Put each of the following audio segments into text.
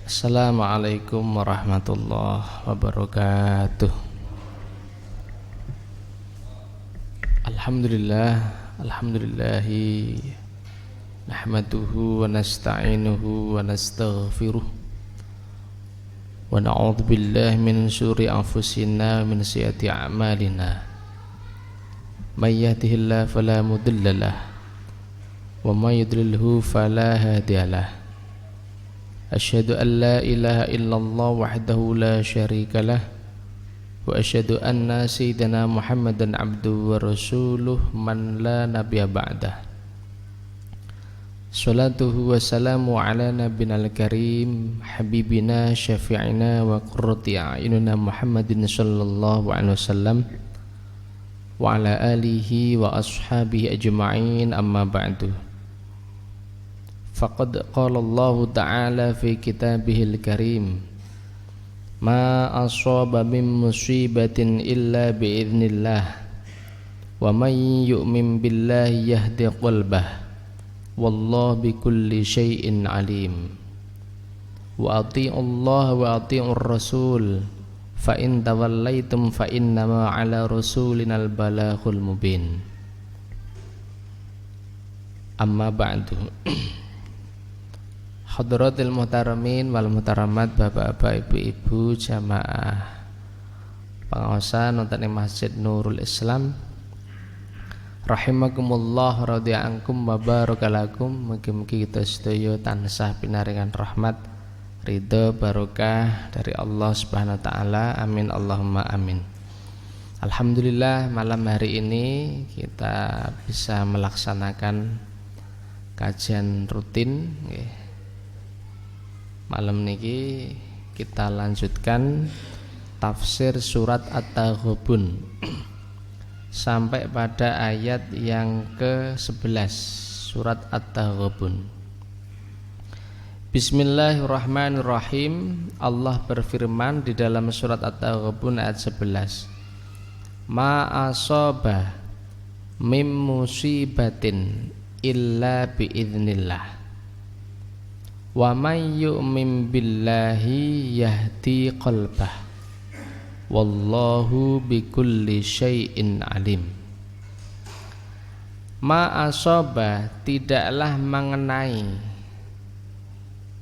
Assalamualaikum warahmatullahi wabarakatuh. Alhamdulillahi nahmaduhu wa nasta'inuhu wa nastaghfiruh wa na'udzu billahi min syururi anfusina wa min sayyiati a'malina. May yahdihillahu fala mudhillalah wa may yudlilhu fala hadiyalah. Asyhadu an la ilaha illallah wahdahu la syarika lah wa asyhadu anna sayyidina Muhammadan abduhu wa rasuluh man la nabiyya ba'dah. Salatuhu wa salamu ala nabiyil karim habibina syafi'ina wa qurrati a'yunina Muhammadin sallallahu alaihi wasallam wa ala alihi wa ashabihi ajma'in, amma ba'du. Faqad qala Allah ta'ala fi kitabihil karim ma asaba min musibatin illa bi'iznillah wa man yu'min billahi yahdi qalbah wallahu bikulli syai'in alim. Wa ati'u Allah wa ati'ur rasul fa in tawallaitum fa innama ala rasulinal balaghul mubin. Amma ba'du. Hadratil muhtaramin wal muhtaramat, bapak-bapak, ibu-ibu, jamaah pengawasan nonton Masjid Nurul Islam rahimakumullah radhiya'ankum wa barakalakum. Mugi-mugi kita sedaya tansah pinaringan rahmat, ridho, barokah dari Allah Subhanahu wa taala. Amin Allahumma amin. Alhamdulillah, malam hari ini kita bisa melaksanakan kajian rutin. Malam niki kita lanjutkan tafsir surat At-Taghabun sampai pada ayat yang ke-11 surat At-Taghabun. Bismillahirrahmanirrahim. Allah berfirman di dalam surat At-Taghabun ayat 11, ma asaba mim musibatin illa biiznillah wa may yu'min billahi yahdi qalbah wallahu bikulli syai'in alim. Ma asaba, tidaklah mengenai,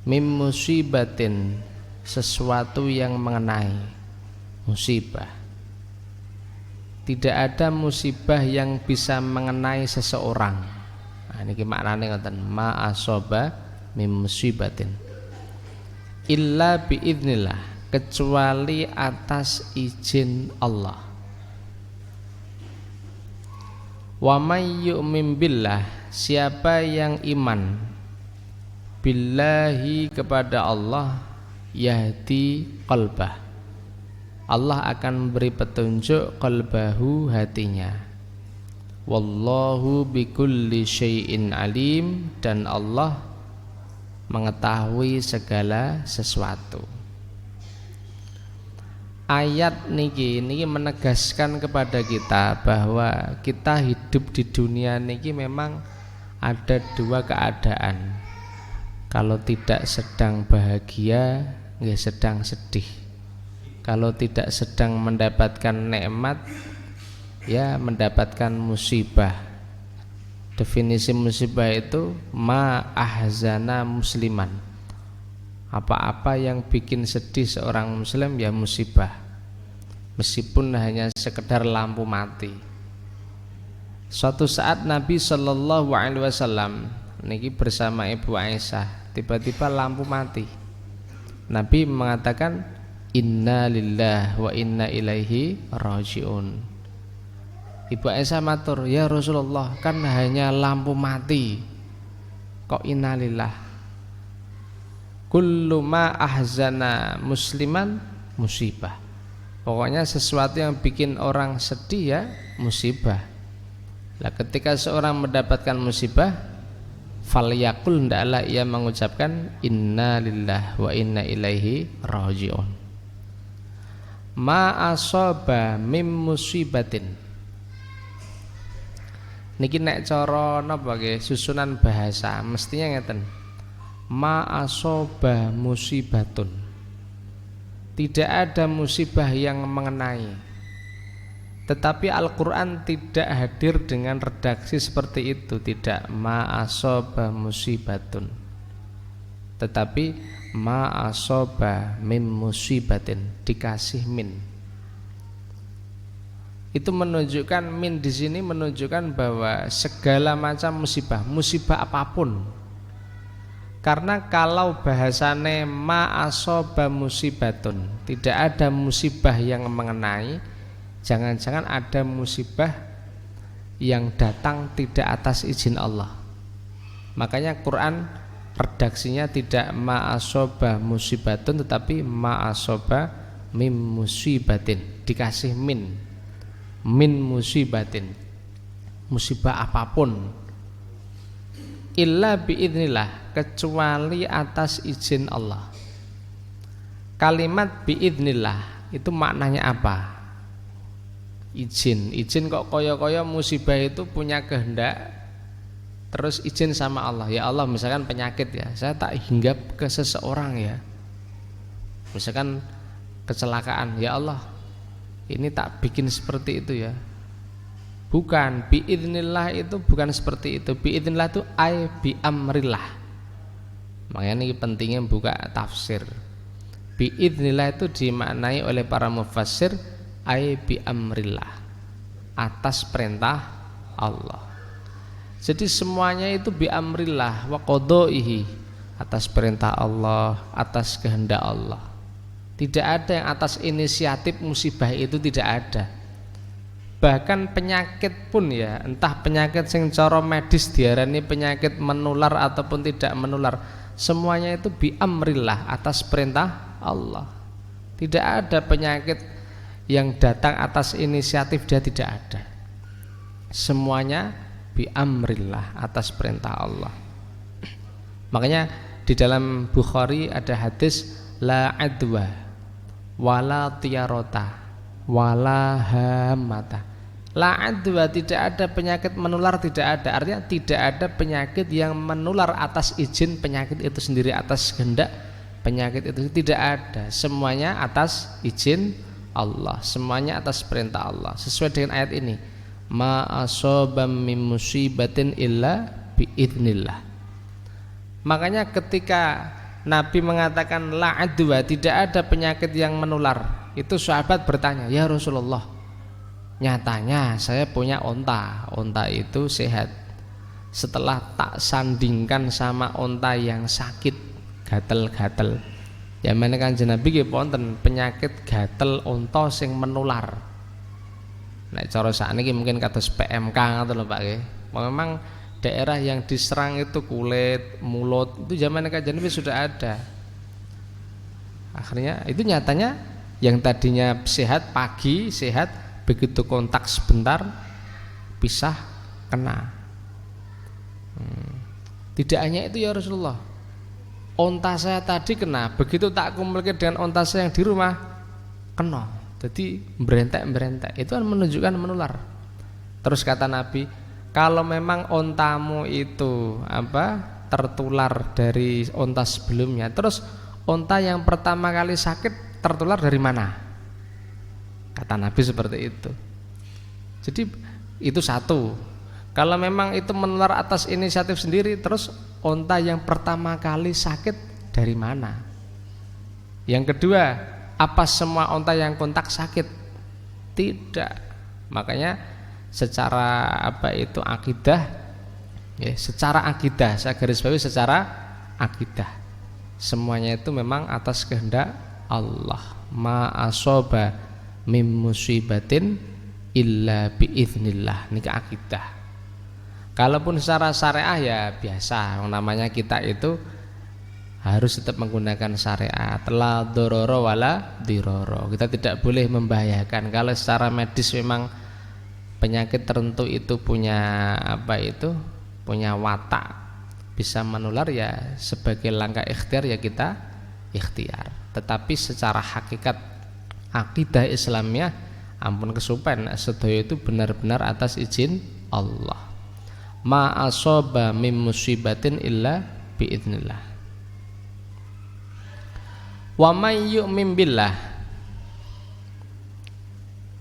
mim musibatin, sesuatu yang mengenai musibah. Tidak ada musibah yang bisa mengenai seseorang. Nah, ini maknanya ngoten, ma asaba mim musibatin illa biiznillah, kecuali atas izin Allah. Wa may yu'min billah, siapa yang iman billahi kepada Allah, yahdi qalbah, Allah akan memberi petunjuk qalbahu, hatinya. Wallahu bikulli syai'in alim, dan Allah mengetahui segala sesuatu. Ayat niki menegaskan kepada kita bahwa kita hidup di dunia niki memang ada dua keadaan. Kalau tidak sedang bahagia, nggih sedang sedih. Kalau tidak sedang mendapatkan nikmat, ya mendapatkan musibah. Definisi musibah itu ma ahzana musliman, apa-apa yang bikin sedih seorang muslim ya musibah, meskipun hanya sekedar lampu mati. Suatu saat Nabi Shallallahu Alaihi Wasallam niki bersama Ibu Aisyah, tiba-tiba lampu mati. Nabi mengatakan inna lillahi wa inna ilaihi rajiun. Ibu Aisyah matur, ya Rasulullah, kan hanya lampu mati, kok innalillah? Kullu ma ahzana musliman musibah. Pokoknya sesuatu yang bikin orang sedih ya musibah. Lah ketika seorang mendapatkan musibah, falyakul, hendaklah ia mengucapkan innalillah wa inna ilaihi rajiun. Ma asaba mim musibatin, niki nek cara napa nggih susunan bahasa mestinya ngeten. ma asoba musibatun, tidak ada musibah yang mengenai. Tetapi Al-Quran tidak hadir dengan redaksi seperti itu, tidak ma asoba musibatun, tetapi ma asoba mim musibatin, dikasih min. Itu menunjukkan, min di sini menunjukkan bahwa segala macam musibah, musibah apapun. Karena kalau bahasane ma asoba musibatun, tidak ada musibah yang mengenai, jangan-jangan ada musibah yang datang tidak atas izin Allah. Makanya Quran redaksinya tidak ma asoba musibatun, tetapi ma asoba mim musibatin, dikasih min musibatin, musibah apapun, illa biidznillah, kecuali atas izin Allah. Kalimat biidznillah itu maknanya apa? Izin kok koyo-koyo musibah itu punya kehendak, terus izin sama Allah. Ya Allah, misalkan penyakit ya, saya tak hinggap ke seseorang ya, misalkan kecelakaan, ya Allah ini tak bikin seperti itu ya. Bukan, biidznillah itu bukan seperti itu. Biidznillah itu ay bi amrillah. Makanya ini pentingnya buka tafsir. Biidznillah itu dimaknai oleh para mufassir ay bi amrillah, atas perintah Allah. Jadi semuanya itu bi amrillah wa qadaihi, atas perintah Allah, atas kehendak Allah. Tidak ada yang atas inisiatif musibah itu, tidak ada. Bahkan penyakit pun ya, entah penyakit sing cara medis diarani penyakit menular ataupun tidak menular, semuanya itu bi amrillah, atas perintah Allah. Tidak ada penyakit yang datang atas inisiatif dia, tidak ada. Semuanya bi amrillah, atas perintah Allah. Makanya di dalam Bukhari ada hadis la adwa wala tiyarota wala hamata. La adwa, tidak ada penyakit menular, tidak ada. Artinya tidak ada penyakit yang menular atas izin penyakit itu sendiri, atas kehendak penyakit itu tidak ada. Semuanya atas izin Allah, semuanya atas perintah Allah. Sesuai dengan ayat ini, ma asobam min musibatin illa biidznillah. Makanya ketika Nabi mengatakan la adwa, tidak ada penyakit yang menular, itu sahabat bertanya, ya Rasulullah, nyatanya saya punya onta itu sehat. Setelah tak sandingkan sama onta yang sakit, gatel-gatel, ya mana kan Nabi nggih wonten penyakit gatel onta sing menular. Nek cara sakniki mungkin kados PMK ngoten lho Pak nggih. Memang daerah yang diserang itu kulit, mulut, itu zaman kan Nabi sudah ada. Akhirnya itu nyatanya yang tadinya sehat, pagi sehat, begitu kontak sebentar pisah kena. Tidak hanya itu ya Rasulullah, onta saya tadi kena, begitu tak kumpulkan dengan onta saya yang di rumah kena, jadi berentek, itu kan menunjukkan menular. Terus kata Nabi, kalau memang ontamu itu tertular dari onta sebelumnya, terus onta yang pertama kali sakit tertular dari mana? Kata Nabi seperti itu. Jadi itu satu. Kalau memang itu menular atas inisiatif sendiri, terus onta yang pertama kali sakit dari mana? Yang kedua, apa semua onta yang kontak sakit? Tidak. Makanya secara akidah ya, secara akidah, saya garis bawahi secara akidah, semuanya itu memang atas kehendak Allah. Ma asoba mim musibatin illa biiznillah, ini akidah. Kalaupun secara syariah ya biasa, namanya kita itu harus tetap menggunakan syariat, la dororo wala diroro, kita tidak boleh membahayakan. Kalau secara medis memang penyakit tertentu itu punya punya watak bisa menular, ya sebagai langkah ikhtiar ya kita ikhtiar. Tetapi secara hakikat akidah Islamnya, ampun kesupen, sedaya itu benar-benar atas izin Allah. Ma asoba mim musibatin illa biidznillah. Wa may yu'min billah.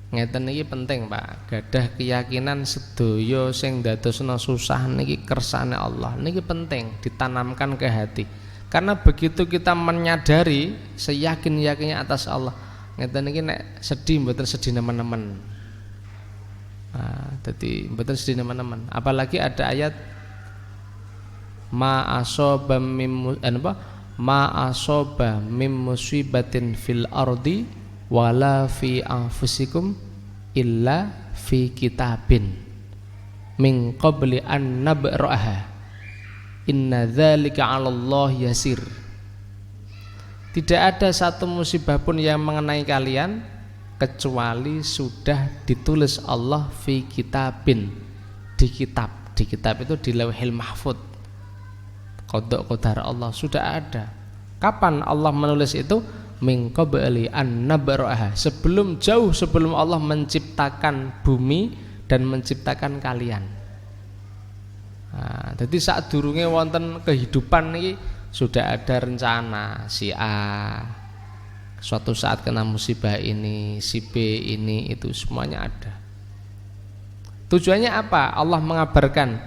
Ngeten niki penting, Pak. Gadah keyakinan sedaya sing dadosna susah niki kersane Allah. Niki penting ditanamkan ke hati. Karena begitu kita menyadari seyakin-yakinnya atas Allah, ngeten niki nek sedih mboten sedih nemen-nemen. Dadi mboten sedih nemen-nemen. Apalagi ada ayat ma asoba mim musibatin fil ardi wala fi anfusikum illa fi kitabin min qabli an nabra'aha inna dzalika 'alallahi yasir. Tidak ada satu musibah pun yang mengenai kalian kecuali sudah ditulis Allah fi kitabin, di kitab. Di kitab itu di Lauhil Mahfuz. Qada qadar Allah sudah ada. Kapan Allah menulis itu? Min qabli an nabra'aha, jauh sebelum Allah menciptakan bumi dan menciptakan kalian. Jadi saat durunge wonten kehidupan ini sudah ada rencana si A suatu saat kena musibah ini, si B ini, itu semuanya ada. Tujuannya apa? Allah mengabarkan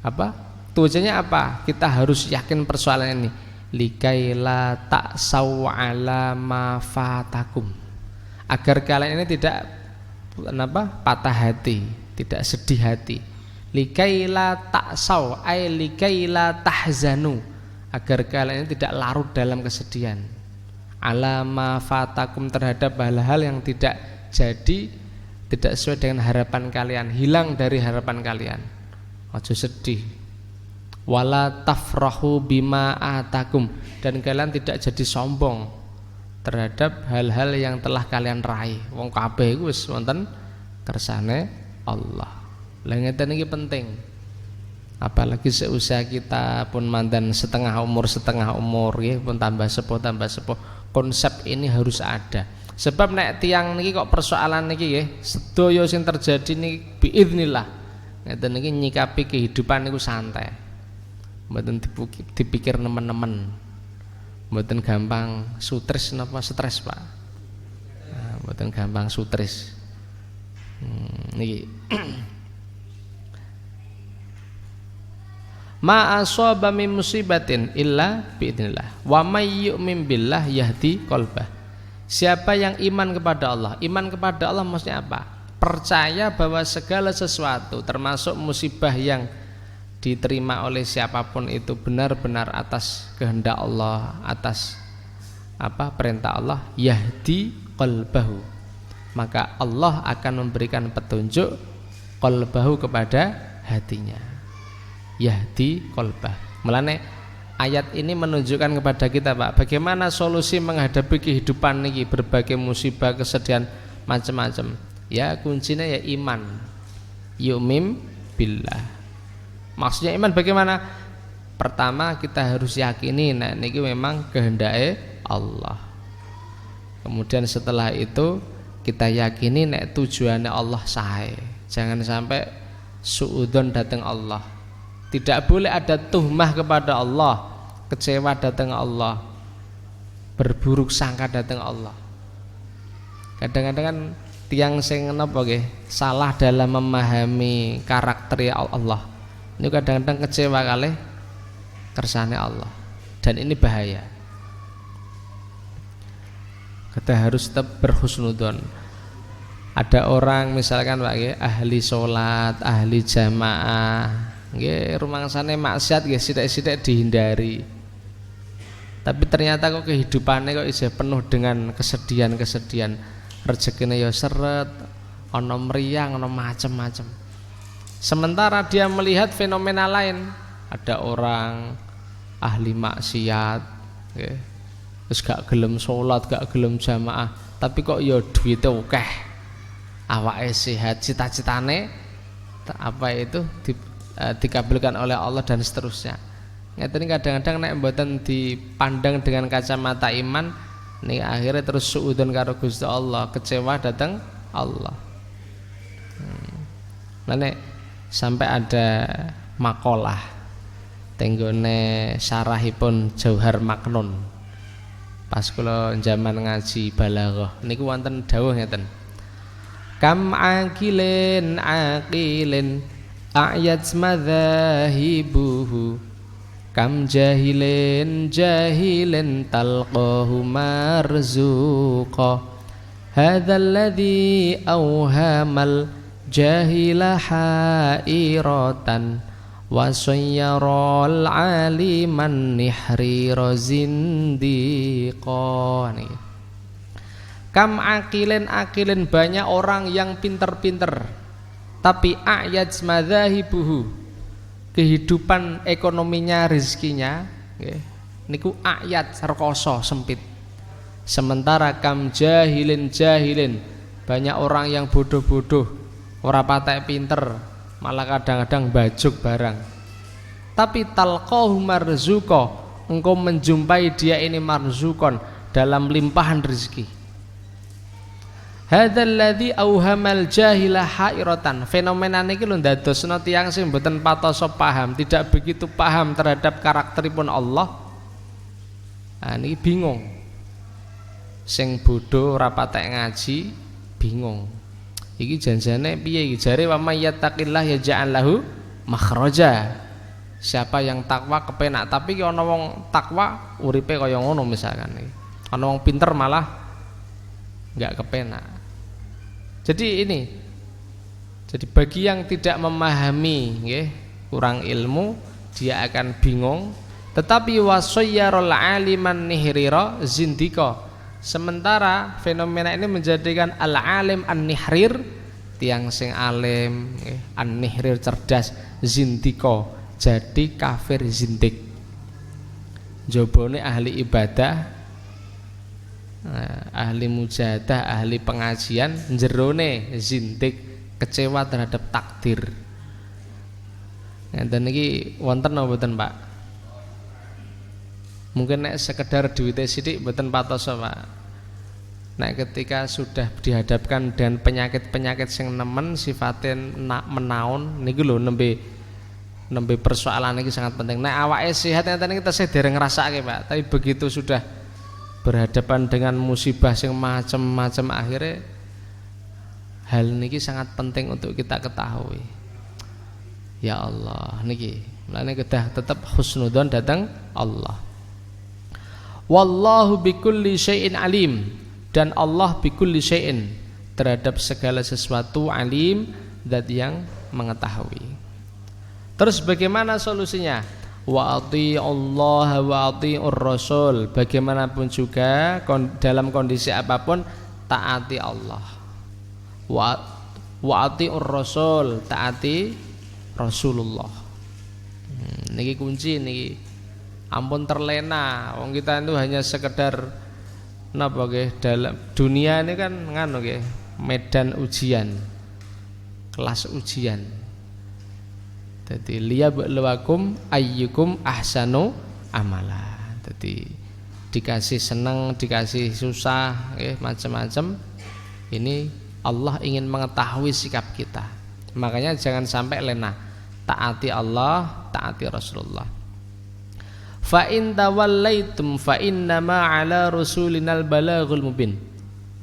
apa? Tujuannya apa? Kita harus yakin persoalan ini. Likaila ta'saw ala ma fatakum, agar kalian ini tidak patah hati, tidak sedih hati. Likaila ta'saw ay likaila tahzanu, agar kalian ini tidak larut dalam kesedihan. Ala ma fatakum, terhadap hal-hal yang tidak jadi, tidak sesuai dengan harapan kalian, hilang dari harapan kalian. Ojo sedih. Wala tafrahu bima atakum, dan kalian tidak jadi sombong terhadap hal-hal yang telah kalian raih. Wong kabeh iku wis wonten kersane Allah. Lah ngeten iki penting. Apalagi seusia kita pun mandan setengah umur nggih, pun tambah sepuh. Konsep ini harus ada. Sebab nek tiang niki kok persoalan niki nggih, sedaya sing terjadi niki biiznillah. Ngeten niki nyikapi kehidupan niku santai. Mboten dipikir nemen-nemen, mboten gampang stres napa stres, Pak. Mboten gampang stres. Niki ma asaba min musibatin illa biidznillah wa may yu'min billah yahdi qalbah. Siapa yang iman kepada Allah? Iman kepada Allah maksudnya apa? Percaya bahwa segala sesuatu termasuk musibah yang diterima oleh siapapun itu benar-benar atas kehendak Allah, atas perintah Allah. Yahdi qalbahu, maka Allah akan memberikan petunjuk qalbahu kepada hatinya. Yahdi qalbah. Mulane ayat ini menunjukkan kepada kita, Pak, bagaimana solusi menghadapi kehidupan ini, berbagai musibah, kesedihan macam-macam. Ya kuncinya ya iman. Yu'min billah. Maksudnya iman bagaimana? Pertama kita harus yakini nek niki memang kehendake Allah. Kemudian setelah itu kita yakini nek tujuannya Allah sae. Jangan sampai suudzon datang Allah. Tidak boleh ada tuhmah kepada Allah, kecewa datang Allah, berburuk sangka datang Allah. Kadang-kadang kan tiang sing napa nggih salah dalam memahami karakter Allah. Ini kadang-kadang kecewa kali kersane Allah, dan ini bahaya. Kita harus tetap berhusnudzon. Ada orang misalkan Pak ahli sholat, ahli jamaah, rumangsane maksiat sithik-sithik dihindari. Tapi ternyata kok kehidupannya kok isih penuh dengan kesedihan-kesedihan. Rezekine ya seret, ana mriyang, ana macem-macem. Sementara dia melihat fenomena lain, ada orang ahli maksiat, terus gak gelem sholat, gak gelem jamaah, tapi kok ya duwite akeh, awake sehat, cita-citane dikabulkan oleh Allah dan seterusnya. Ngeten kadang-kadang nek mboten dipandang dengan kacamata iman, nih akhirnya terus suudzon karo Gusti Allah, kecewa datang Allah. Nek sampai ada makalah tenggone syarahipun Jauhar Maknun Pas kula zaman ngaji balaghah niku wonten dawuh ngeten. Kam aqilin a'yat madzahibuhu kam jahilin talqahu marzuqa hadzal ladzi awhamal jahila hairatan wa sayyaral aliman nihrira zindiqa. Kam akilin banyak orang yang pinter-pinter tapi ayat madzahibuhu kehidupan ekonominya rezekinya niku ayat rekoso sempit. Sementara kam jahilin banyak orang yang bodoh-bodoh ora patek pinter malah kadang-kadang bajuk barang. Tapi talqahu marzuqa engkau menjumpai dia ini marzukon dalam limpahan rezeki. Hadzal ladzi auhamal jahila hairatan. Fenomena niki lho ndadosna tiyang sing mboten patoso paham, tidak begitu paham terhadap karakteripun Allah. Niki bingung. Sing bodoh ora patek ngaji bingung. Iki janjane piye iki? Jare wa may yattaqillah yaj'al lahu makhraja. Siapa yang takwa kepenak, tapi ana wong takwa uripe kaya ngono misalkan iki. Ana wong pinter malah enggak kepenak. Jadi bagi yang tidak memahami kurang ilmu dia akan bingung. Tetapi wasayyarul aliman nihrira zindika. Sementara fenomena ini menjadikan al-alim an-nihrir tiang sing alim an-nihrir cerdas zindika jadi kafir zindik. Jobone ahli ibadah, ahli mujahadah, ahli pengajian, jerone zindik kecewa terhadap takdir. Ngeten iki wonten napa mboten, Pak? Mungkin nek sekedar duwite sithik mboten patos, Pak. Nek ketika sudah dihadapkan dengan penyakit-penyakit sing nemen sifatnya menaun niku lho nembe persoalan iki sangat penting. Nek awake sehat ngeten iki tesih dereng ngrasake, Pak. Tapi begitu sudah berhadapan dengan musibah yang macam-macam akhirnya hal niki sangat penting untuk kita ketahui. Ya Allah niki mulane kedah tetap husnudzon datang Allah. Wallahu bikulli syai'in alim, dan Allah bikulli syai'in terhadap segala sesuatu alim, zat yang mengetahui. Terus bagaimana solusinya? Wa ati'ullaha wa ati'ur rasul. Bagaimanapun juga dalam kondisi apapun taati Allah. Wa ati'ur rasul, taati Rasulullah. Niki kunci niki. Ampun terlena wong kita itu hanya sekedar napa nggih, dalam dunia ini kan nganu nggih, medan ujian. Kelas ujian. Jadi liyabluwakum ayyukum ahsanu amala. Jadi dikasih senang, dikasih susah, macam-macam. Ini Allah ingin mengetahui sikap kita. Makanya jangan sampai lena. Taati Allah, taati Rasulullah. Fa in tawallaitum fa innama ala rasulinal balaghul mubin.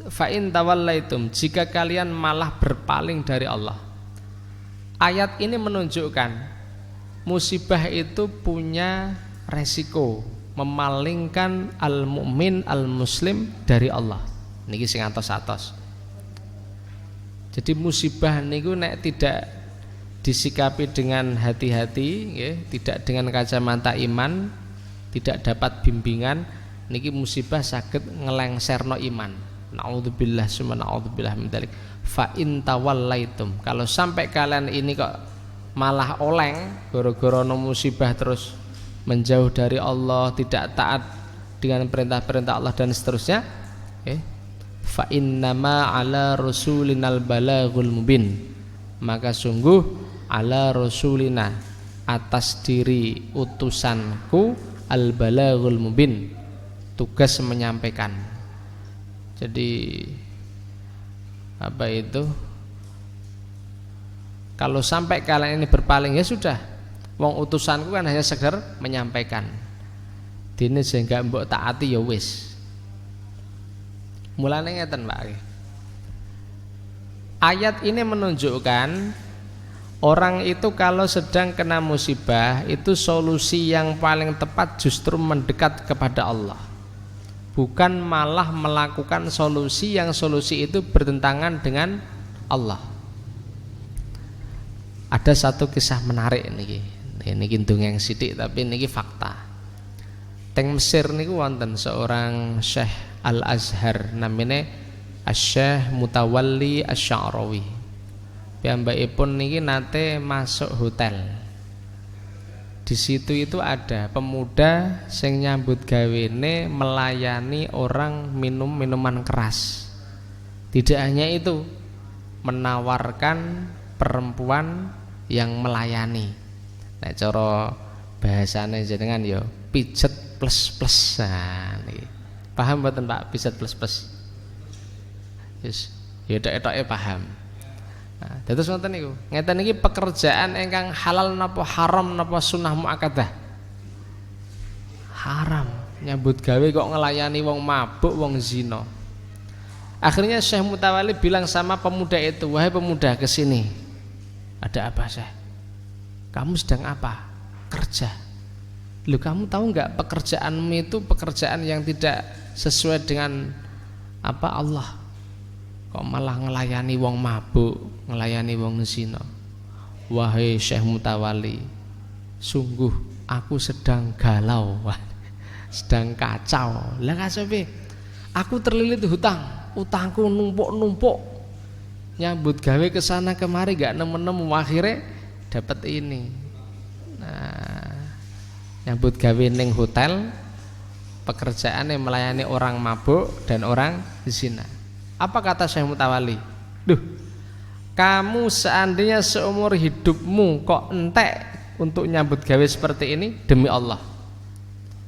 Fa in tawallaitum, jika kalian malah berpaling dari Allah. Ayat ini menunjukkan musibah itu punya resiko memalingkan al-mukmin al-muslim dari Allah. Niki sing atos-atos. Jadi musibah niku nek tidak disikapi dengan hati-hati, tidak dengan kacamata iman, tidak dapat bimbingan, niki musibah saged ngelengserno iman. Naudzubillah summa naudzubillah min dzalik. Fa in tawallaitum, kalau sampai kalian ini kok malah oleng gara-gara musibah terus menjauh dari Allah, tidak taat dengan perintah-perintah Allah dan seterusnya, fa innama ala rasulinal balaghul mubin, maka sungguh ala rasulina, atas diri utusanku, al balaghul mubin, tugas menyampaikan. Jadi apa itu, kalau sampai kalian ini berpaling ya sudah, wong utusanku kan hanya sekedar menyampaikan. Dene sehingga mbok taati ya wis. Mulane ngeten Pak. Ayat ini menunjukkan orang itu kalau sedang kena musibah itu solusi yang paling tepat justru mendekat kepada Allah. Bukan malah melakukan solusi yang solusi itu bertentangan dengan Allah. Ada satu kisah menarik niki. Niki dongeng sithik tapi niki fakta. Teng Mesir niku wonten seorang Syekh Al-Azhar namanya Asy-Syaikh Mutawalli Asy-Sya'rawi. Piyambakipun niki nate masuk hotel. Di situ itu ada pemuda sing nyambut gawene melayani orang minum minuman keras. Tidak hanya itu, menawarkan perempuan yang melayani. Nah, cara bahasane jenengan ya pijet plus. Nah, niki. Paham mboten Pak pijet plus? Yes, ya tok-toke paham. Nah, dados wonten niku. Ngeten iki pekerjaan ingkang halal napa haram napa sunah muakkadah? Haram. Nyambut gawe kok ngelayani wong mabuk, wong zina. Akhirnya Syekh Mutawalli bilang sama pemuda itu, "Wahai pemuda, ke sini." "Ada apa, Syekh?" "Kamu sedang apa?" "Kerja." "Loh, kamu tahu enggak pekerjaanmu itu pekerjaan yang tidak sesuai dengan apa Allah? Kok malah ngelayani wong mabuk, ngelayani wong zina?" "Wahai Syekh Mutawalli, sungguh aku sedang galau, sedang kacau." "Lah kasepe?" "Aku terlilit hutang, utangku numpuk-numpuk. Nyambut gawe kesana kemari gak nemu-nemu, akhirnya dapat ini." Nah, nyambut gawe ning hotel, pekerjaan yang melayani orang mabuk dan orang zina. Apa kata Syekh Mutawalli? "Duh, kamu seandainya seumur hidupmu kok entek untuk nyambut gawe seperti ini, demi Allah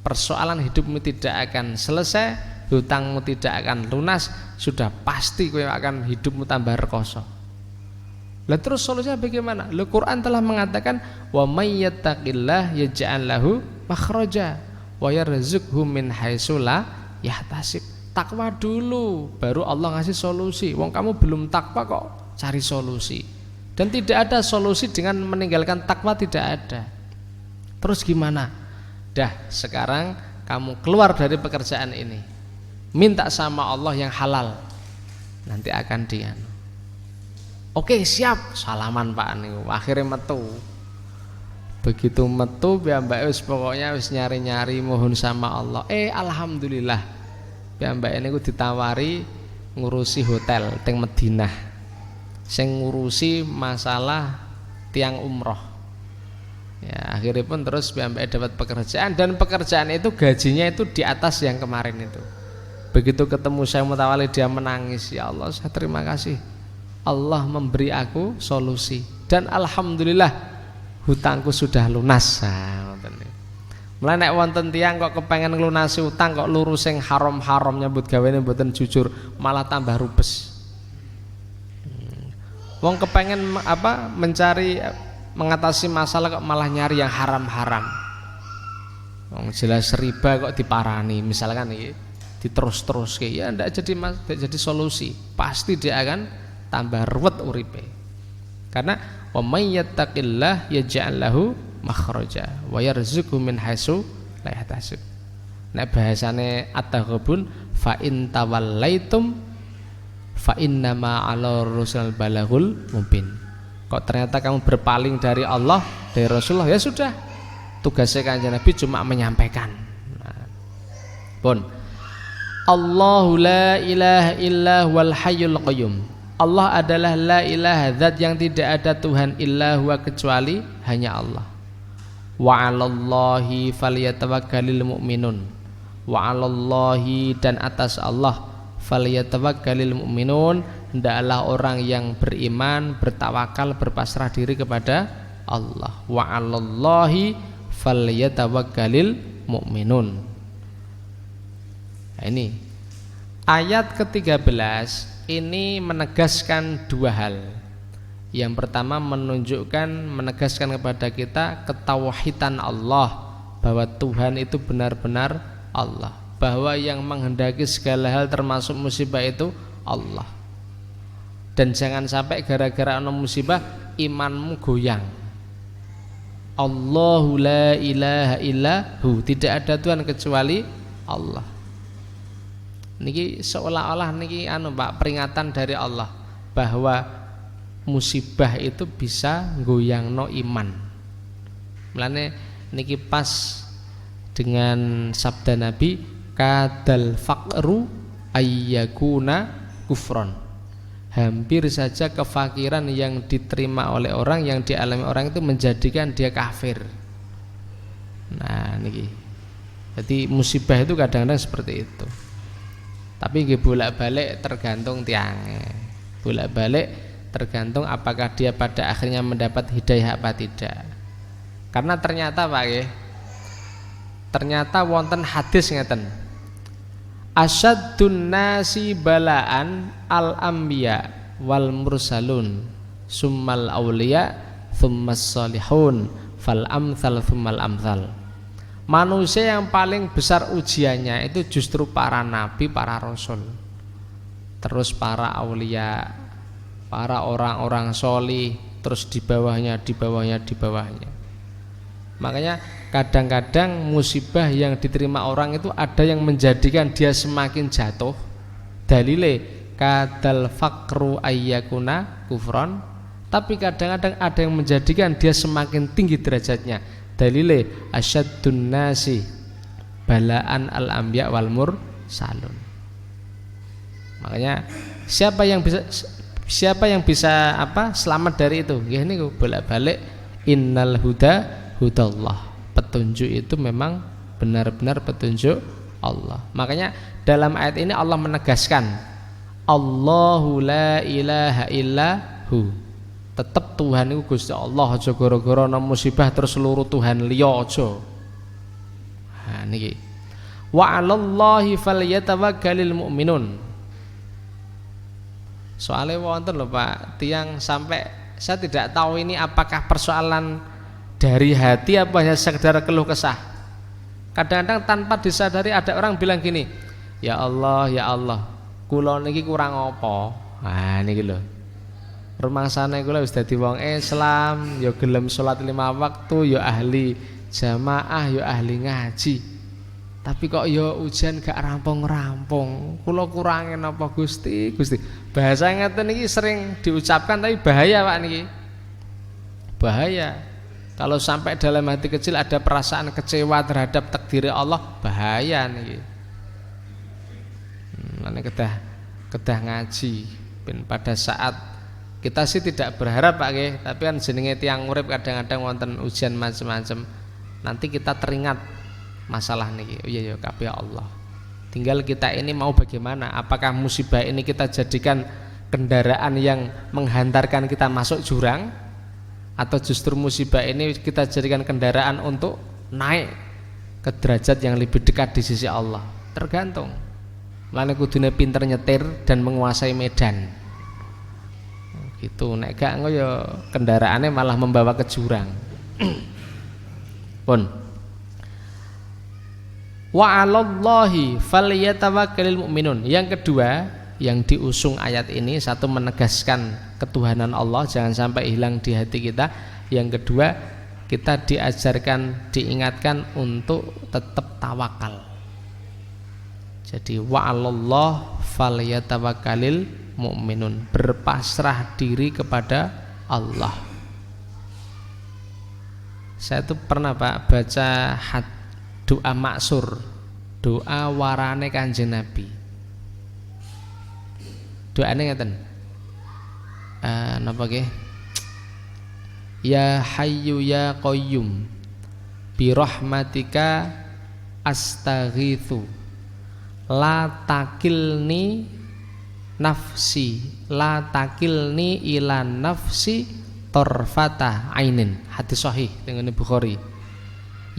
persoalan hidupmu tidak akan selesai, hutangmu tidak akan lunas, sudah pasti kowe akan hidupmu tambah rekoso." Lah terus solusinya bagaimana? Al Quran telah mengatakan, "Wa may yattaqillah yaj'al lahu makhraja wa yarzuqhu min haitsu la yahtasib." Takwa dulu baru Allah ngasih solusi. Wong kamu belum takwa kok cari solusi. Dan tidak ada solusi dengan meninggalkan takwa, tidak ada. Terus gimana? Dah, sekarang kamu keluar dari pekerjaan ini, minta sama Allah yang halal, nanti akan dianu. "Oke, siap." Salaman Pak niku. Akhirnya metu. Begitu metu piyambake wis pokoknya wis nyari-nyari mohon sama Allah. Alhamdulillah. Piyambake niku ditawari ngurusi hotel teng Madinah. Sing ngurusi masalah tiang umroh. Ya, akhirnya pun terus piyambake dapat pekerjaan, dan pekerjaan itu gajinya itu di atas yang kemarin itu. Begitu ketemu Syekh Mutawalli dia menangis, "Ya Allah, saya terima kasih. Allah memberi aku solusi dan alhamdulillah hutangku sudah lunas." Mulai nek wonten tiyang kok kepengen nglunasi utang kok lurus sing haram-haram nyambut gawene mboten jujur, malah tambah rubes. Wong kepengen mencari mengatasi masalah kok malah nyari yang haram-haram. Wong jelas riba kok diparani, misalkan iki diterus-terus ya ndak jadi solusi. Pasti dia akan tambah ruwet uripe. Karena wa may yattaqillah yaj'al lahu makhraja wa yarzuqhu min haitsu la yahtasib. Nek bahasane at-taghabun, fa in tawallaitum fa innama 'ala rusul balaghul mubin. Kok ternyata kamu berpaling dari Allah, dari Rasulullah, ya sudah, tugasnya Kanjeng Nabi cuma menyampaikan. Pun Allahu la ilaha illa huwal hayyul qayyum. Allah adalah la ilaha, zat yang tidak ada Tuhan illa huwa, kecuali hanya Allah. Wa 'alallahi falyatawakkalul mu'minun. Wa 'alallahi, dan atas Allah, falyatawakkalul mu'minun, hendaklah orang yang beriman bertawakal, berpasrah diri kepada Allah. Wa 'alallahi falyatawakkalul mu'minun. Nah, ini ayat ke-13 ini menegaskan dua hal. Yang pertama menegaskan kepada kita ketauhidan Allah, bahwa Tuhan itu benar-benar Allah. bahwa yang menghendaki segala hal termasuk musibah itu Allah. Dan jangan sampai gara-gara ana musibah imanmu goyang. Allahu la ilaha illahu, tidak ada Tuhan kecuali Allah. Niki seolah-olah niki Pak, peringatan dari Allah bahwa musibah itu bisa goyangno iman. Mulane niki pas dengan sabda Nabi, kadal faqru ayyakuna kufron. Hampir saja kefakiran yang diterima oleh orang, yang dialami orang itu menjadikan dia kafir. Nah niki, jadi musibah itu kadang-kadang seperti itu. Tapi nggih bolak-balik tergantung tiangnya, bolak-balik tergantung apakah dia pada akhirnya mendapat hidayah apa tidak. Karena ternyata Pak nggih, ternyata wonten hadis ngeten, asyaddun nasi balaan al anbiya wal mursalun summal auliya thummas salihun fal amthal thummal amthal. Manusia yang paling besar ujiannya itu justru para nabi, para rasul, terus para aulia, para orang-orang solih, terus di bawahnya. Makanya kadang-kadang musibah yang diterima orang itu ada yang menjadikan dia semakin jatuh. Dalile kadal fakru ayyakuna kufron. Tapi kadang-kadang ada yang menjadikan dia semakin tinggi derajatnya. Dalile asyaddun nasi balaan al anbiya wal mursalun. Makanya siapa yang bisa selamat dari itu? Ya ini bolak-balik innal huda hudallah. Petunjuk itu memang benar-benar petunjuk Allah. Makanya dalam ayat ini Allah menegaskan Allahu la ilaha illahu. Tetap Tuhan itu Gusti Allah, aja gara-gara ana musibah terus seluruh Tuhan liya aja. Ha niki. Wa 'alallahi falyatawakkalul mu'minun. Soalnya wonten lho Pak, tiang sampai saya tidak tahu ini apakah persoalan dari hati apa hanya sekedar keluh kesah. Kadang-kadang tanpa disadari ada orang bilang gini, ya Allah, kula niki kurang apa? Nah niki lho. Rumangsane kula wis dadi wong Islam, ya gelem salat 5 waktu, ya ahli jamaah, ya ahli ngaji. Tapi kok ya ujian gak rampung-rampung. Kula kurangin apa Gusti? Bahasa ngeten iki sering diucapkan tapi bahaya Pak niki. Bahaya. Kalau sampai dalam hati kecil ada perasaan kecewa terhadap takdir Allah, bahaya niki. Mane kedah ngaji ben pada saat kita sih tidak berharap Pak nggih, tapi kan jenenge tiyang urip kadang-kadang wonten ujian macam-macam. Nanti kita teringat masalah niki. Oh iya ya kabeh Allah. Tinggal kita ini mau bagaimana? Apakah musibah ini kita jadikan kendaraan yang menghantarkan kita masuk jurang, atau justru musibah ini kita jadikan kendaraan untuk naik ke derajat yang lebih dekat di sisi Allah? Tergantung. Mulane kudune pinter nyetir dan menguasai medan. Gitu, nek gak engko ya kendaraannya malah membawa ke jurang. Pun. Wa 'alallahi falyatawakkalul mu'minun. Yang kedua, yang diusung ayat ini, satu menegaskan ketuhanan Allah jangan sampai hilang di hati kita. Yang kedua, kita diajarkan, diingatkan untuk tetap tawakal. Jadi wa 'alallah falyatawakkalul mu'minun, berpasrah diri kepada Allah. Saya tuh pernah Pak baca doa maksur, doa warane Kanjeng Nabi. Doane ngeten. Napa nggih? Ya Hayyu ya Qayyum bi rahmatika astaghitsu la takilni nafsi la takilni ila nafsi torfata ainin. Hadis sahih dengan Bukhari.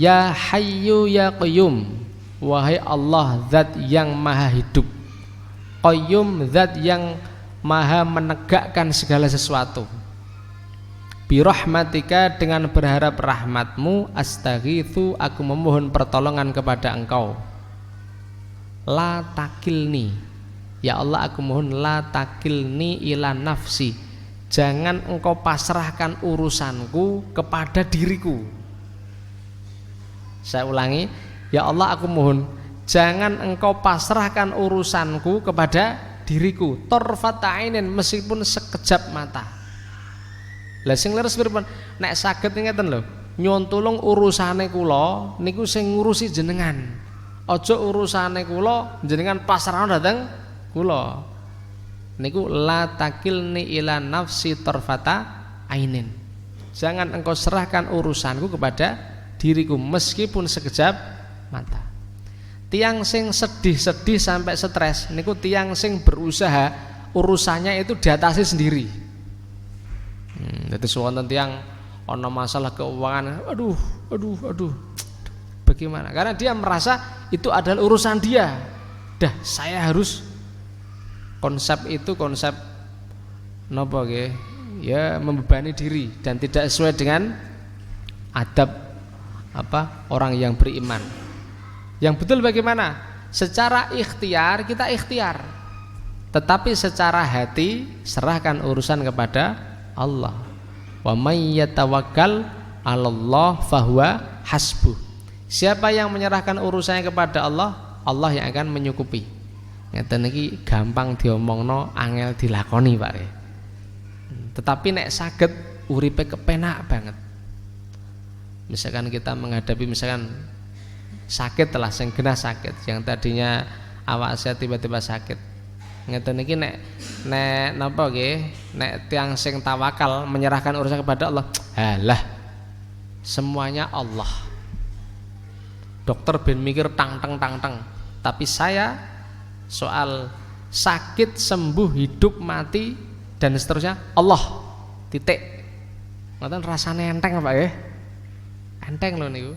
Ya Hayyu ya Qayyum, wahai Allah zat yang maha hidup, Qayyum zat yang maha menegakkan segala sesuatu. Bi rahmatika, dengan berharap rahmatmu, astaghitsu, aku memohon pertolongan kepada engkau. la takilni. Ya Allah, aku mohon la takilni ila nafsi. Jangan engkau pasrahkan urusanku kepada diriku. Saya ulangi, ya Allah, aku mohon jangan engkau pasrahkan urusanku kepada diriku. Tarfata ainin, meskipun sekejap mata. Lah sing leres pripun? Nek saged ngeten lho, nyuwun tulung urusane kula niku sing ngurusi jenengan. Aja urusane kula jenengan pasrahno dhateng kula. Niku la takilni ila nafsi tarfata ainin. Jangan engkau serahkan urusanku kepada diriku meskipun sekejap mata. Tiang sing sedih-sedih sampai stres niku tiang sing berusaha urusannya itu diatasi sendiri. Jadi wonten tiang ono masalah keuangan, aduh, bagaimana? Karena dia merasa itu adalah urusan dia. Dah, saya harus konsep nopo nggih? Ya membebani diri dan tidak sesuai dengan adab orang yang beriman. Yang betul bagaimana? Secara ikhtiar kita ikhtiar, tetapi secara hati serahkan urusan kepada Allah. Wa may yatawakkal 'alallah fahuwa hasbuh. Siapa yang menyerahkan urusannya kepada Allah, Allah yang akan menyukupi. Ngeten iki gampang diomongno, angel dilakoni, Pak. Tetapi nek saged uripe kepenak banget. Misalkan kita menghadapi sakit telah sing genah sakit, yang tadinya awak saya tiba-tiba sakit. Ngeten iki nek napa nggih, nek tiyang sing tawakal menyerahkan urusan kepada Allah, halah semuanya Allah. Dokter ben mikir tang, tapi saya soal sakit, sembuh, hidup, mati dan seterusnya Allah, titik. Ngoten rasane enteng Pak nggih. Enteng lho niku.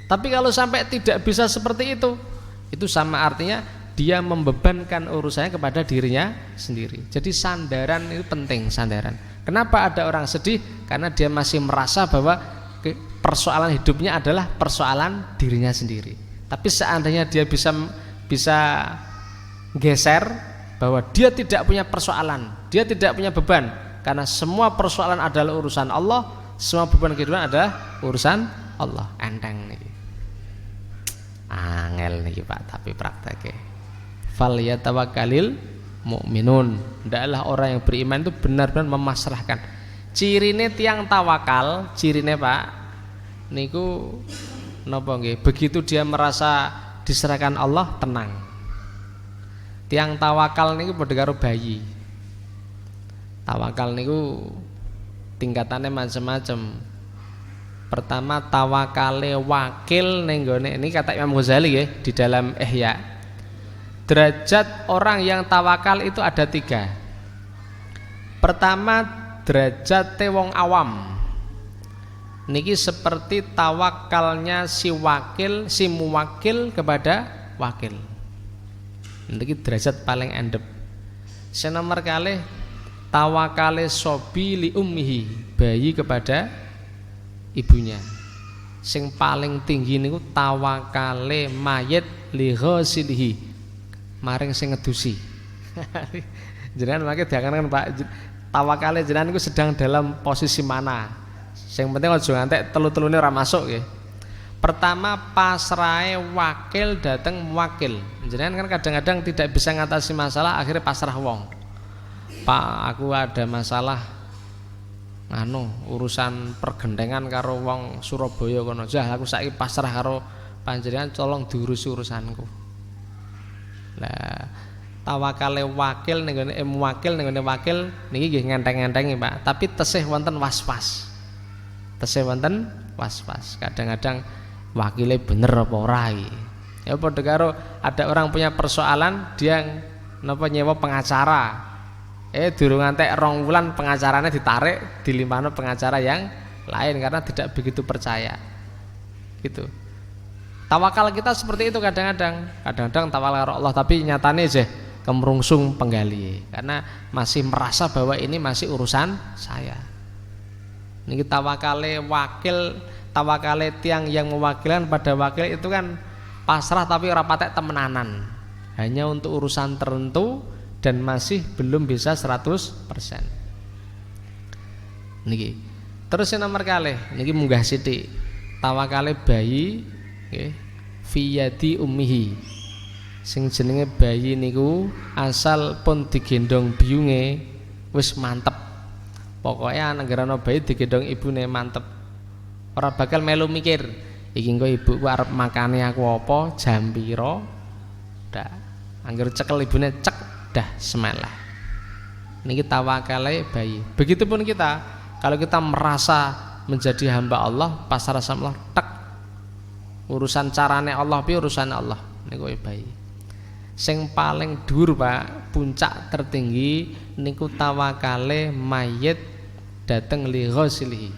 Tapi kalau sampai tidak bisa seperti itu sama artinya dia membebankan urusannya kepada dirinya sendiri. Jadi sandaran itu penting, sandaran. Kenapa ada orang sedih? Karena dia masih merasa bahwa persoalan hidupnya adalah persoalan dirinya sendiri. Tapi seandainya dia bisa geser bahwa dia tidak punya persoalan, dia tidak punya beban, karena semua persoalan adalah urusan Allah, semua beban kehidupan adalah urusan Allah. Enteng nih, angel nih Pak, tapi prakteknya fal yatawakkalil mukminun. Hendaklah orang yang beriman itu benar-benar memasrahkan. Cirine tiang tawakal, cirine Pak niku napa nggih? Begitu dia merasa diserahkan Allah, tenang. Tiang tawakal niku padha karo bayi. Tawakal niku tingkatannya macam-macam. Pertama tawakale wakil ning gone, ini kata Imam Ghazali nggih di dalam Ihya. Derajat orang yang tawakal itu ada 3. Pertama derajat wong awam. Niki seperti tawakalnya si muwakil kepada wakil. Niki derajat paling endep. Senomor kalih tawakale sobi li ummihi, bayi kepada ibunya. Sing paling tinggi niku tawakale mayit li ghasilihi, maring sing ngedusi. Jenengan mangke diakan Pak, tawakale jenengan niku sedang dalam posisi mana? Sing penting aja ngantek telu-telune ora masuk nggih. Pertama pasrahe wakil dateng muwakil. Jenengan kan kadang-kadang tidak bisa ngatasi masalah, akhirnya pasrah wong. Pak, aku ada masalah urusan pergendengan karo wong Surabaya kono. Jah aku saiki pasrah karo panjenengan, tolong diurusi urusanku. Lah tawakale wakil ning gone muwakil ning gone wakil niki nggih ngenteng-entengi Pak, tapi tesih wonten was-was. Kadang-kadang wakile bener apa ora iki. Ya padha karo ada orang punya persoalan, dia napa nyewa pengacara. Durung ngantek 2 wulan pengacaranya ditarik, dilimpahno pengacara yang lain karena tidak begitu percaya. Gitu. Tawakal kita seperti itu kadang-kadang tawakal karo Allah, tapi nyatane aja kemrungsung penggali karena masih merasa bahwa ini masih urusan saya. Niki tawakale wakil, tawakale tiang yang mewakilkan pada wakil itu kan pasrah tapi ora patek temenanan, hanya untuk urusan tertentu dan masih belum bisa 100%. Niki. Terus yang nomor kalih niki munggah sithik. Tawakale bayi nggih fi yadi ummihi. Sing jenenge bayi niku asal pun digendong biyunge wis mantep. Pokoknya anak gerana bayi digendong ibune mantep. Ora bakal melu mikir, iki engko ibuku arep makane aku apa, jam pira. Dak. Angger cekel ibune cek dah semelah. Niki tawakale bayi. Begitupun kita, kalau kita merasa menjadi hamba Allah, pasrah sama Allah, tek. Urusan carane Allah pi urusan Allah. Niku bayi. Sing paling dhuwur Pak, puncak tertinggi niku tawakale mayit dateng li ghuslihi.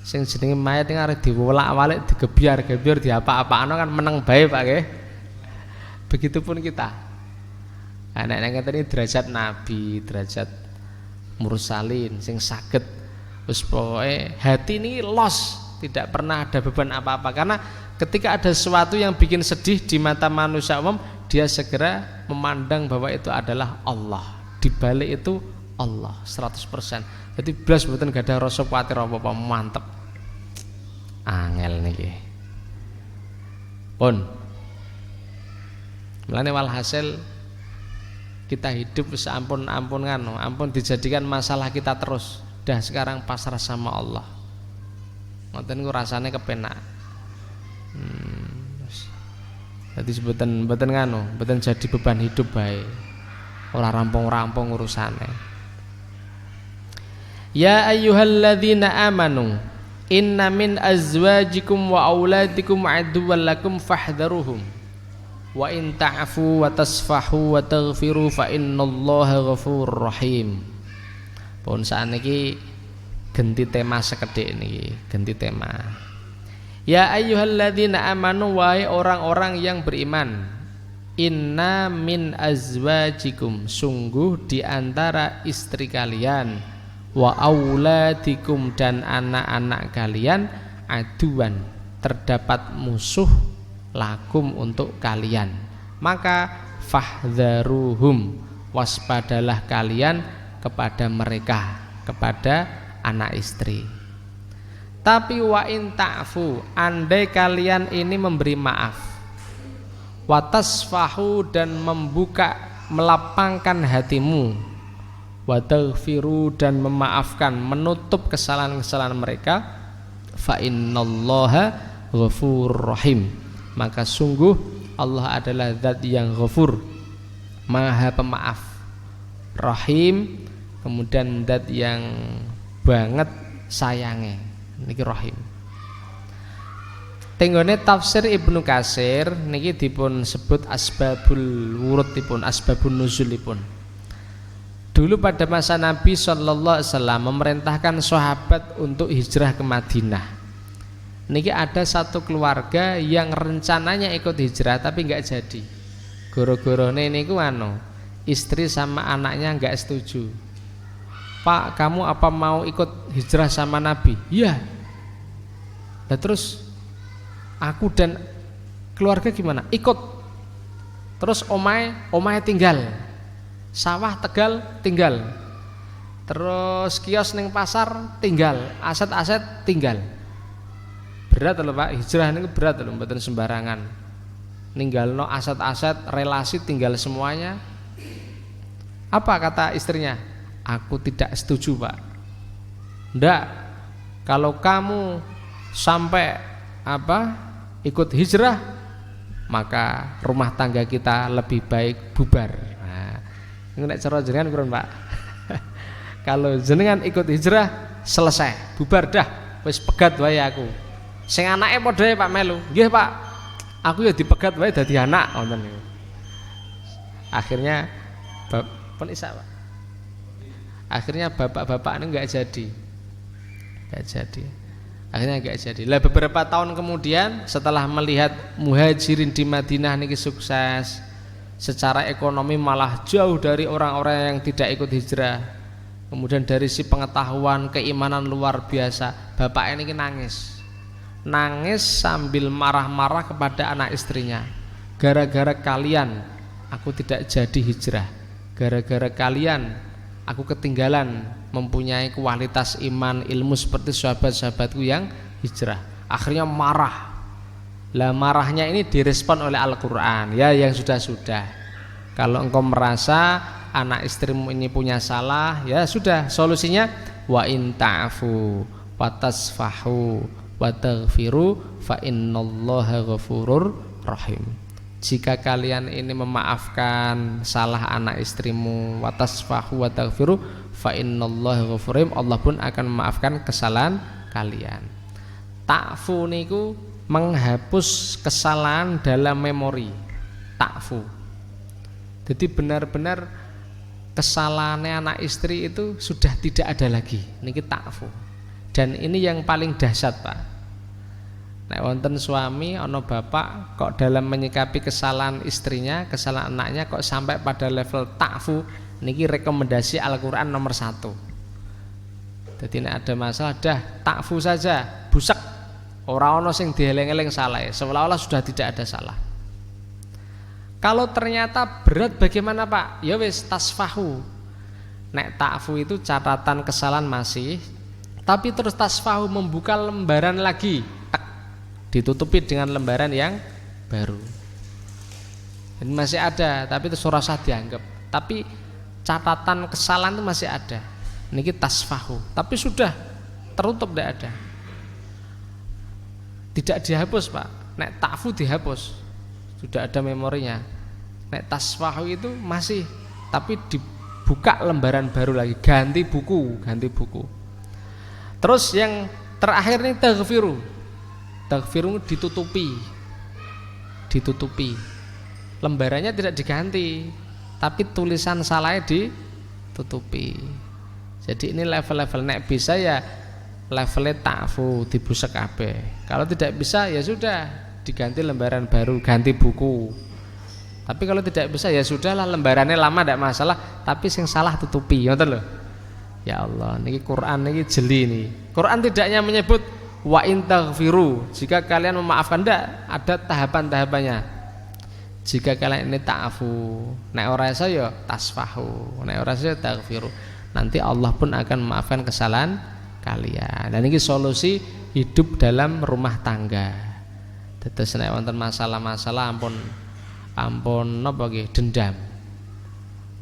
Sing jenenge mayit ning arep diwolak-walik, digebyar-gebyar, diapa-apakno kan meneng bae Pak nggih. Begitupun kita. Anak-anak ini derajat nabi, derajat mursalin sing saged wis pokoke hati ini los, tidak pernah ada beban apa-apa, karena ketika ada sesuatu yang bikin sedih di mata manusia umum, dia segera memandang bahwa itu adalah Allah, di balik itu Allah 100%. Jadi blas mboten gadah rasa kuwatir apa-apa, mantep. Angel niki. Pun. Mulane walhasil kita hidup seampun-ampun kan, ampun dijadikan masalah kita terus. Dah sekarang pasrah sama Allah. Ngoten niku rasane kepenak. Jadi mboten nganu, mboten jadi beban hidup bae. Ora rampung-rampung urusane. Ya ayyuhalladzina amanu inna min azwajikum wa auladikum aduwwan lakum fahdharuhum wa in ta'fu wa tasfahu wa taghfiru fa innallaha ghafurur rahim. Pun sakniki ganti tema sekedhik niki, ganti tema. Ya ayyuhalladzina amanu, wahai orang-orang yang beriman, inna min azwajikum, sungguh di antara istri kalian, wa auladikum, dan anak-anak kalian, aduan, terdapat musuh, lakum, untuk kalian, maka fahdharuhum, waspadalah kalian kepada mereka, kepada anak istri. Tapi wa in ta'fu, andai kalian ini memberi maaf, wa tasfahu, dan membuka, melapangkan hatimu, wa taghfiru, dan memaafkan, menutup kesalahan-kesalahan mereka, fa innallaha ghafurur rahim, maka sungguh Allah adalah zat yang ghafur, maha pemaaf, rahim, kemudian zat yang banget sayange, niki rahim. Tenggone tafsir Ibnu Katsir niki dipun sebut asbabul wurudipun, asbabun nuzulipun. Dulu pada masa Nabi sallallahu alaihi wasallam memerintahkan sahabat untuk hijrah ke Madinah. Niki ada satu keluarga yang rencananya ikut hijrah tapi nggak jadi. Goro-gorone niku istri sama anaknya nggak setuju. Pak, kamu apa mau ikut hijrah sama Nabi? Iya. Nah terus aku dan keluarga gimana? Ikut. Terus omae tinggal, sawah Tegal tinggal, terus kios ning pasar tinggal, aset-aset tinggal. Berat loh Pak, hijrah ini berat loh, mboten sembarangan. Ninggalno aset-aset, relasi tinggal semuanya. Apa kata istrinya? Aku tidak setuju Pak. Ndak, kalau kamu sampai ikut hijrah, maka rumah tangga kita lebih baik bubar. Nah, ini nek cara jenengan kurang Pak. Kalau jenengan ikut hijrah, selesai, bubar dah, wis pegat wae aku. Sing anake padha Pak melu. Nggih Pak, aku ya dipegat wae dadi anak, ngoten niku. Akhirnya pun isa Pak. Akhirnya bapak-bapak ini nggak jadi. Akhirnya nggak jadi. Lah beberapa tahun kemudian setelah melihat muhajirin di Madinah niki sukses, secara ekonomi malah jauh dari orang-orang yang tidak ikut hijrah. Kemudian dari si pengetahuan, keimanan luar biasa, bapak ini nangis. nangis sambil marah-marah kepada anak istrinya. Gara-gara kalian aku tidak jadi hijrah. Gara-gara kalian aku ketinggalan mempunyai kualitas iman, ilmu seperti sahabat-sahabatku yang hijrah. Akhirnya marah. Lah marahnya ini direspon oleh Al-Qur'an. Ya yang sudah-sudah. Kalau engkau merasa anak istrimu ini punya salah, ya sudah, solusinya wa in ta'fu wa tasfahu wa taghfiru fa innallaha ghafurur rahim. Jika kalian ini memaafkan salah anak istrimu, wa tasfahu wa taghfiru fa innallaha ghafurur rahim, Allah pun akan memaafkan kesalahan kalian. Ta'fu niku menghapus kesalahan dalam memori. Ta'fu. Jadi benar-benar kesalahannya anak istri itu sudah tidak ada lagi. Niki ta'fu. Dan ini yang paling dahsyat, Pak. Nek wonten suami ana bapak kok dalam menyikapi kesalahan istrinya, kesalahan anaknya kok sampai pada level ta'fu, niki rekomendasi Al-Qur'an nomor 1. Jadi nek ada masalah dah ta'fu saja, busek. Ora ana sing dieling-eling salah, seolah-olah sudah tidak ada salah. Kalau ternyata berat bagaimana, Pak? Ya wis tasfahu. Nek ta'fu itu catatan kesalahan masih, tapi terus tasfahu membuka lembaran lagi, ditutupi dengan lembaran yang baru. Dan masih ada, tapi itu ora usah dianggap. Tapi catatan kesalahan itu masih ada. Niki tasfahu, tapi sudah tertutup, tidak ada. Tidak dihapus, Pak. Nek ta'fu dihapus, sudah ada memorinya. Nek tasfahu itu masih, tapi dibuka lembaran baru lagi, ganti buku. Terus yang terakhir ini taghfiru. Taghfiru ditutupi. Lembarannya tidak diganti, tapi tulisan salahnya ditutupi. Jadi ini level-level. Nek bisa ya levelnya ta'fu, dibusek kabeh. Kalau tidak bisa ya sudah, diganti lembaran baru, ganti buku. Tapi kalau tidak bisa ya sudahlah, lembarannya lama tidak masalah, tapi yang salah tutupi. Ngoten lho. Ya Allah, niki Quran niki jeli nih. Quran tidaknya menyebut wa in taghfiru, jika kalian memaafkan, tidak, ada tahapan-tahapannya. Jika kalian ini ta'fu, nek ora iso ya tasfahu, nek ora iso taghfiru. Nanti Allah pun akan memaafkan kesalahan kalian. Dan ini solusi hidup dalam rumah tangga. Terus nek wonten masalah-masalah ampun napa nggih, dendam.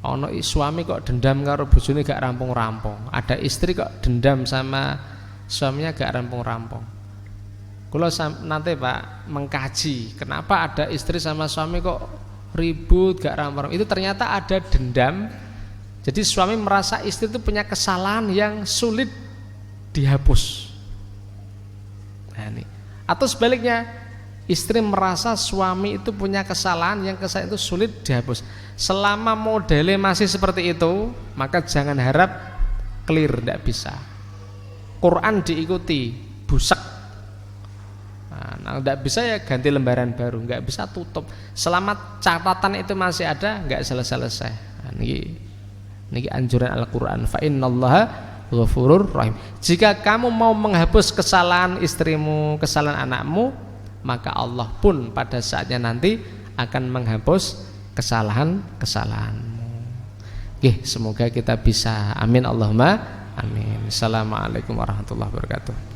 Ana suami kok dendam karo bojone gak rampung-rampung. Ada istri kok dendam sama suaminya gak rampung-rampung. Kula nanti, Pak, mengkaji kenapa ada istri sama suami kok ribut gak rampung-rampung. Itu ternyata ada dendam. Jadi suami merasa istri itu punya kesalahan yang sulit dihapus. Nah, ini. Atau sebaliknya, istri merasa suami itu punya kesalahan yang kesalahan itu sulit dihapus. Selama modelnya masih seperti itu, maka jangan harap clear, tidak bisa. Quran diikuti, busek. Nah, tidak bisa ya ganti lembaran baru, nggak bisa tutup. Selama catatan itu masih ada, nggak selesai-selesai. Nah, ini anjuran Al-Quran. Fa innallaha ghafurur rahim. Jika kamu mau menghapus kesalahan istrimu, kesalahan anakmu, maka Allah pun pada saatnya nanti akan menghapus kesalahan-kesalahanmu. Oke, semoga kita bisa. Amin Allahumma amin. Assalamualaikum warahmatullahi wabarakatuh.